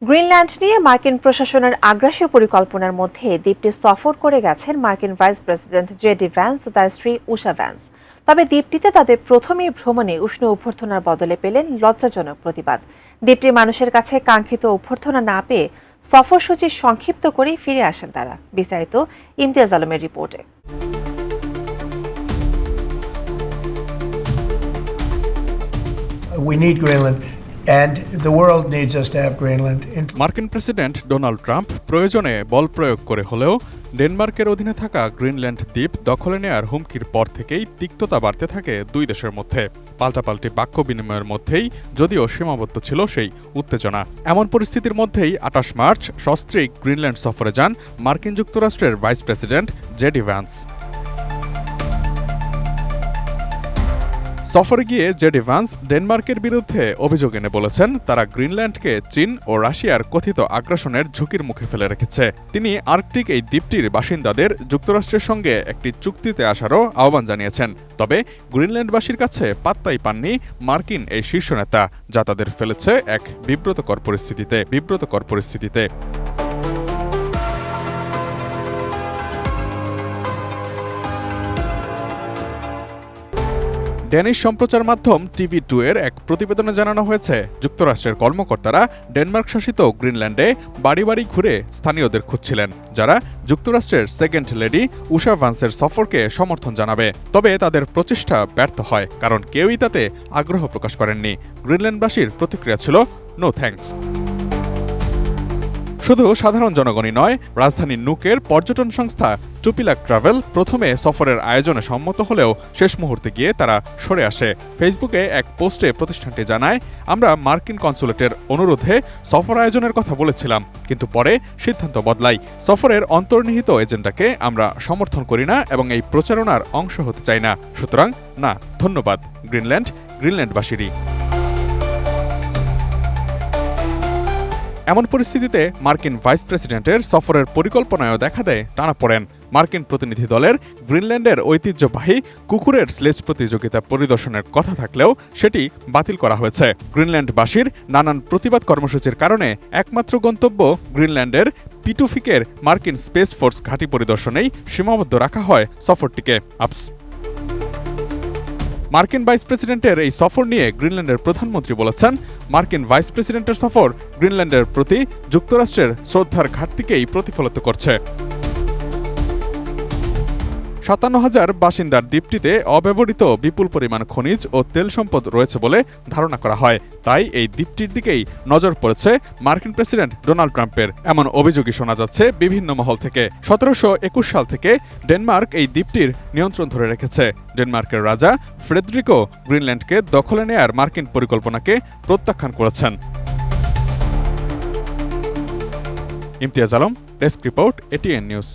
Greenland নিয়ে মার্কিন প্রশাসনের আগ্রাসী পরিকল্পনার মধ্যে দ্বীপটি সফর করে গেছেন মার্কিন ভাইস প্রেসিডেন্ট জেডি ভ্যান্স ও তার স্ত্রী উষা ভ্যান্স। তবে দ্বীপটিতে তাদের প্রথমেই ভ্রমণে উষ্ণ অভ্যর্থনার বদলে পেলেন লজ্জাজনক প্রতিবাদ। দ্বীপটির মানুষের কাছে কাঙ্ক্ষিত অভ্যর্থনা না পেয়ে সফরসূচি সংক্ষিপ্ত করেই ফিরে আসেন তারা। বিস্তারিত ইমতিয়াজ আলমের রিপোর্টে। We need Greenland, and the world needs us to have Greenland. মার্কিন প্রেসিডেন্ট ডোনাল্ড ট্রাম্প প্রয়োজনে বল প্রয়োগ করে হলেও ডেনমার্কের অধীনে থাকা গ্রিনল্যান্ড দ্বীপ দখলে নেয়ার হুমকির পর থেকেই তিক্ততা বাড়তে থাকে দুই দেশের মধ্যে। পাল্টাপাল্টি বাক্য বিনিময়ের মধ্যেই যদিও সীমাবদ্ধ ছিল সেই উত্তেজনা। এমন পরিস্থিতির মধ্যেই ২৮ মার্চ সস্ত্রীক গ্রিনল্যান্ড সফরে যান মার্কিন যুক্তরাষ্ট্রের ভাইস প্রেসিডেন্ট জেডি ভ্যান্স। সফরে গিয়ে জেডি ভ্যান্স ডেনমার্কের বিরুদ্ধে অভিযোগ এনে বলেছেন তারা গ্রিনল্যান্ডকে চীন ও রাশিয়ার কথিত আগ্রাসনের ঝুঁকির মুখে ফেলে রেখেছে। তিনি আর্কটিক এই দ্বীপটির বাসিন্দাদের যুক্তরাষ্ট্রের সঙ্গে একটি চুক্তিতে আসারও আহ্বান জানিয়েছেন। তবে গ্রিনল্যান্ডবাসীর কাছে পাত্তাই পাননি মার্কিন এই শীর্ষ নেতা, যা তাদের ফেলেছে এক বিব্রতকর পরিস্থিতিতে। ড্যানিশ সম্প্রচার মাধ্যম TV2 এর এক প্রতিবেদনে জানানো হয়েছে যুক্তরাষ্ট্রের কর্মকর্তারা ডেনমার্ক শাসিত গ্রিনল্যান্ডে বাড়ি বাড়ি ঘুরে স্থানীয়দের খুঁজছিলেন, যারা যুক্তরাষ্ট্রের সেকেন্ড লেডি উষা ভ্যান্সের সফরকে সমর্থন জানাবে। তবে তাদের প্রচেষ্টা ব্যর্থ হয়, কারণ কেউই তাতে আগ্রহ প্রকাশ করেননি। গ্রিনল্যান্ডবাসীর প্রতিক্রিয়া ছিল নো থ্যাঙ্কস। শুধু সাধারণ জনগণই নয়, রাজধানী নুকের পর্যটন সংস্থা টুপিলাক ট্রাভেল প্রথমে সফরের আয়োজনে সম্মত হলেও শেষ মুহূর্তে গিয়ে তারা সরে আসে। ফেসবুকে এক পোস্টে প্রতিষ্ঠানটি জানায়, আমরা মার্কিন কনসুলেটের অনুরোধে সফর আয়োজনের কথা বলেছিলাম, কিন্তু পরে সিদ্ধান্ত বদলাই। সফরের অন্তর্নিহিত এজেন্ডাকে আমরা সমর্থন করি না এবং এই প্রচারণার অংশ হতে চাই না। সুতরাং না, ধন্যবাদ গ্রিনল্যান্ডবাসীরই। এমন পরিস্থিতিতে মার্কিন ভাইস প্রেসিডেন্টের সফরের পরিকল্পনায়ও দেখা দেয় টানাপোড়েন। মার্কিন প্রতিনিধি দলের গ্রিনল্যান্ডের ঐতিহ্যবাহী কুকুরের স্লেজ প্রতিযোগিতা পরিদর্শনের কথা থাকলেও সেটি বাতিল করা হয়েছে। গ্রিনল্যান্ডবাসীর নানান প্রতিবাদ কর্মসূচির কারণে একমাত্র গন্তব্য গ্রিনল্যান্ডের পিটুফিকের মার্কিন স্পেস ফোর্স ঘাঁটি পরিদর্শনেই সীমাবদ্ধ রাখা হয় সফরটিকে। মার্কিন ভাইস প্রেসিডেন্টের এই সফর নিয়ে গ্রিনল্যান্ডের প্রধানমন্ত্রী বলেছেন, মার্কিন ভাইস প্রেসিডেন্টের সফর গ্রিনল্যান্ডের প্রতি যুক্তরাষ্ট্রের শ্রদ্ধার ঘাটতিকেই প্রতিফলিত করছে। ৫৭,০০০ বাসিন্দার দ্বীপটিতে অব্যবহৃত বিপুল পরিমাণ খনিজ ও তেল সম্পদ রয়েছে বলে ধারণা করা হয়। তাই এই দ্বীপটির দিকেই নজর পড়েছে মার্কিন প্রেসিডেন্ট ডোনাল্ড ট্রাম্পের। এমন অভিযোগই শোনা যাচ্ছে বিভিন্ন মহল থেকে। ১৭২১ সাল থেকে ডেনমার্ক এই দ্বীপটির নিয়ন্ত্রণ ধরে রেখেছে। ডেনমার্কের রাজা ফ্রেডরিকো গ্রিনল্যান্ডকে দখলে নেয়ার মার্কিন পরিকল্পনাকে প্রত্যাখ্যান করেছেন। Imtiaz Alam, desk report, ATN news.